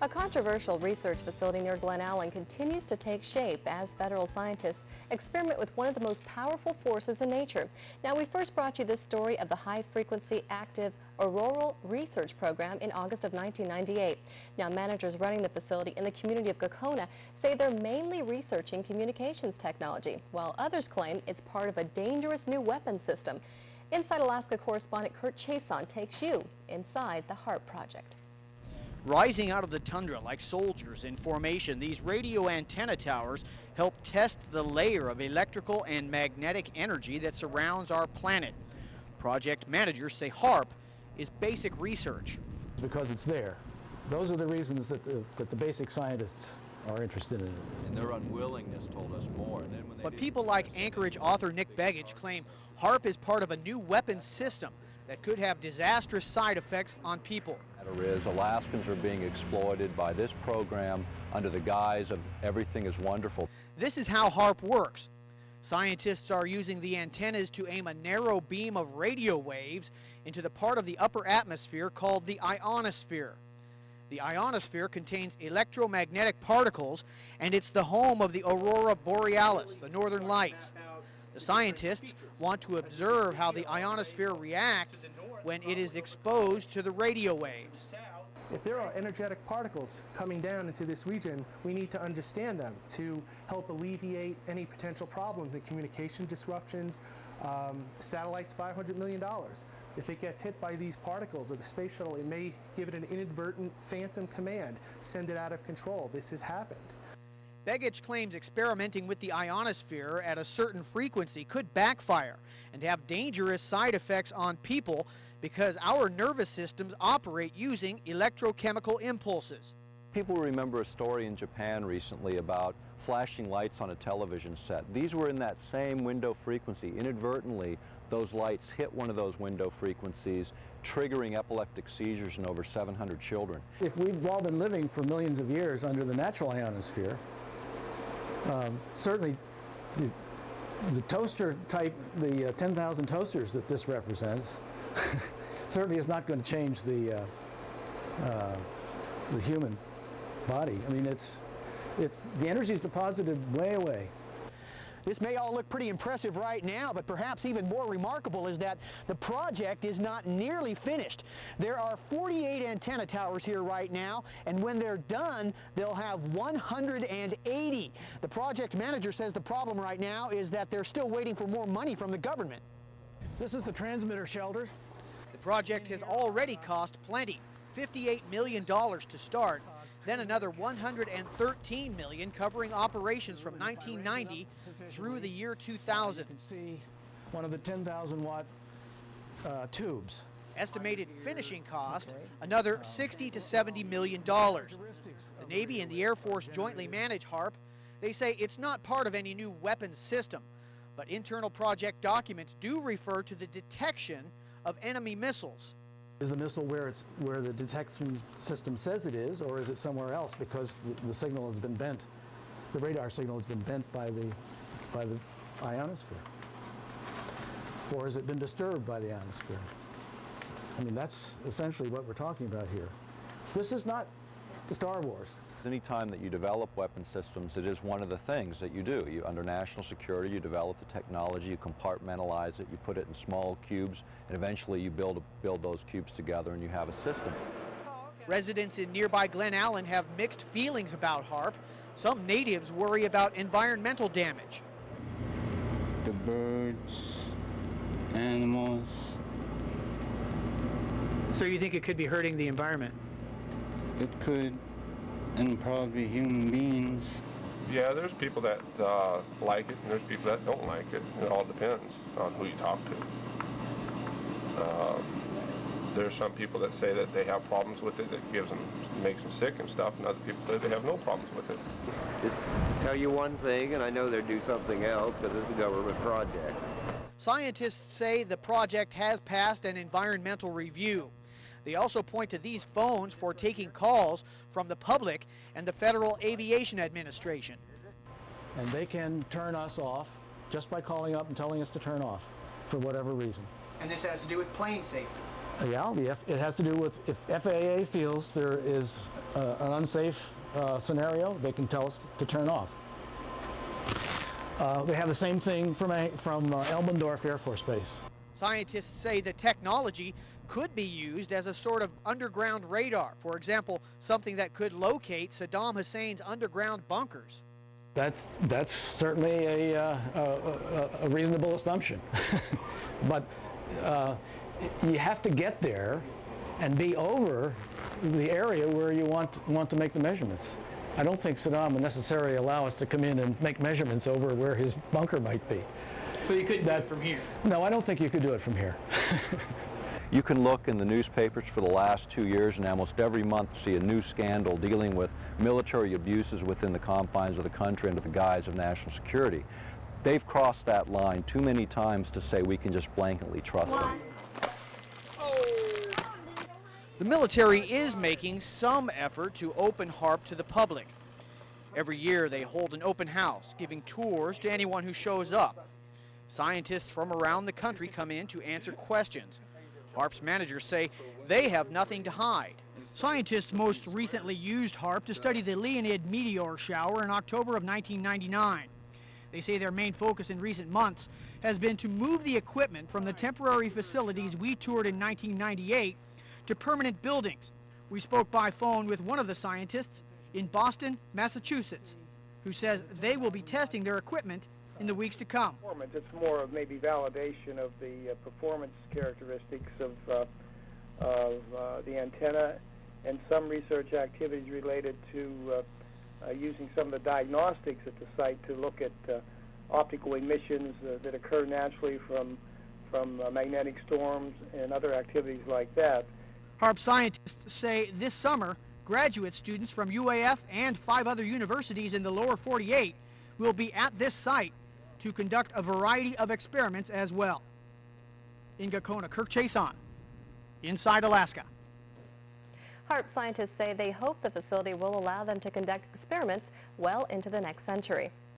A controversial research facility near Glen Allen continues to take shape as federal scientists experiment with one of the most powerful forces in nature. Now, we first brought you this story of the high-frequency active auroral research program in August of 1998. Now, managers running the facility in the community of Gakona say they're mainly researching communications technology, while others claim it's part of a dangerous new weapons system. Inside Alaska correspondent Kurt Chason takes you inside the Haarp project. Rising out of the tundra like soldiers in formation, these radio antenna towers help test the layer of electrical and magnetic energy that surrounds our planet. Project managers say Haarp is basic research. Because it's there. Those are the reasons that the basic scientists are interested in it. And their unwillingness told us more. And then when But people like Anchorage author Nick Begich claim Haarp is part of a new weapons system that could have disastrous side effects on people. Is Alaskans are being exploited by this program under the guise of everything is wonderful. This is how Haarp works. Scientists are using the antennas to aim a narrow beam of radio waves into the part of the upper atmosphere called the ionosphere. The ionosphere contains electromagnetic particles, and it's the home of the aurora borealis, the northern lights. The scientists want to observe how the ionosphere reacts when it is exposed to the radio waves. If there are energetic particles coming down into this region, we need to understand them to help alleviate any potential problems and communication disruptions. Satellite's $500 million. If it gets hit by these particles or the space shuttle, it may give it an inadvertent phantom command, send it out of control. This has happened. Begich claims experimenting with the ionosphere at a certain frequency could backfire and have dangerous side effects on people because our nervous systems operate using electrochemical impulses. People remember a story in Japan recently about flashing lights on a television set. These were in that same window frequency. Inadvertently, those lights hit one of those window frequencies, triggering epileptic seizures in over 700 children. If we've all been living for millions of years under the natural ionosphere, certainly the toaster type, the 10,000 toasters that this represents, certainly is not going to change the human body. I mean, the energy is deposited way away. This may all look pretty impressive right now, but perhaps even more remarkable is that the project is not nearly finished. There are 48 antenna towers here right now, and when they're done, they'll have 180. The project manager says the problem right now is that they're still waiting for more money from the government. This is the transmitter shelter. The project has already cost plenty, $58 million to start, then another $113 million covering operations from 1990 through the year 2000. You can see one of the 10,000 watt tubes. Estimated finishing cost, another $60 to $70 million. The Navy and the Air Force jointly manage Haarp. They say it's not part of any new weapons system, but internal project documents do refer to the detection of enemy missiles. Is the missile where the detection system says it is, or is it somewhere else because the signal has been bent? The radar signal has been bent by the ionosphere, or has it been disturbed by the ionosphere? I mean, that's essentially what we're talking about here. This is not Star Wars. Anytime that you develop weapon systems, it is one of the things that you do. Under national security, you develop the technology, you compartmentalize it, you put it in small cubes, and eventually you build those cubes together and you have a system. Residents in nearby Glen Allen have mixed feelings about Haarp. Some natives worry about environmental damage. The birds, animals. So you think it could be hurting the environment? It could. And probably human beings. Yeah, there's people that like it, and there's people that don't like it. It all depends on who you talk to. There's some people that say that they have problems with it, that makes them sick and stuff, and other people say they have no problems with it. Just tell you one thing, and I know they'll do something else because it's a government project. Scientists say the project has passed an environmental review. They also point to these phones for taking calls from the public and the Federal Aviation Administration. And they can turn us off just by calling up and telling us to turn off for whatever reason. And this has to do with plane safety. Yeah, it has to do with if FAA feels there is an unsafe scenario, they can tell us to turn off. They have the same thing from Elmendorf Air Force Base. Scientists say the technology could be used as a sort of underground radar. For example, something that could locate Saddam Hussein's underground bunkers. That's certainly a reasonable assumption. But you have to get there and be over the area where you want to make the measurements. I don't think Saddam would necessarily allow us to come in and make measurements over where his bunker might be. So you couldn't do it from here? No, I don't think you could do it from here. You can look in the newspapers for the last 2 years and almost every month see a new scandal dealing with military abuses within the confines of the country under the guise of national security. They've crossed that line too many times to say we can just blanketly trust them. The military is making some effort to open Haarp to the public. Every year they hold an open house, giving tours to anyone who shows up. Scientists from around the country come in to answer questions. Haarp's managers say they have nothing to hide. Scientists most recently used Haarp to study the Leonid meteor shower in October of 1999. They say their main focus in recent months has been to move the equipment from the temporary facilities we toured in 1998 to permanent buildings. We spoke by phone with one of the scientists in Boston, Massachusetts, who says they will be testing their equipment in the weeks to come. It's more of maybe validation of the performance characteristics of the antenna and some research activities related to using some of the diagnostics at the site to look at optical emissions that occur naturally from magnetic storms and other activities like that. Haarp scientists say this summer, graduate students from UAF and 5 other universities in the lower 48 will be at this site to conduct a variety of experiments as well. In Gakona, Kirk Chason, Inside Alaska. Haarp scientists say they hope the facility will allow them to conduct experiments well into the next century.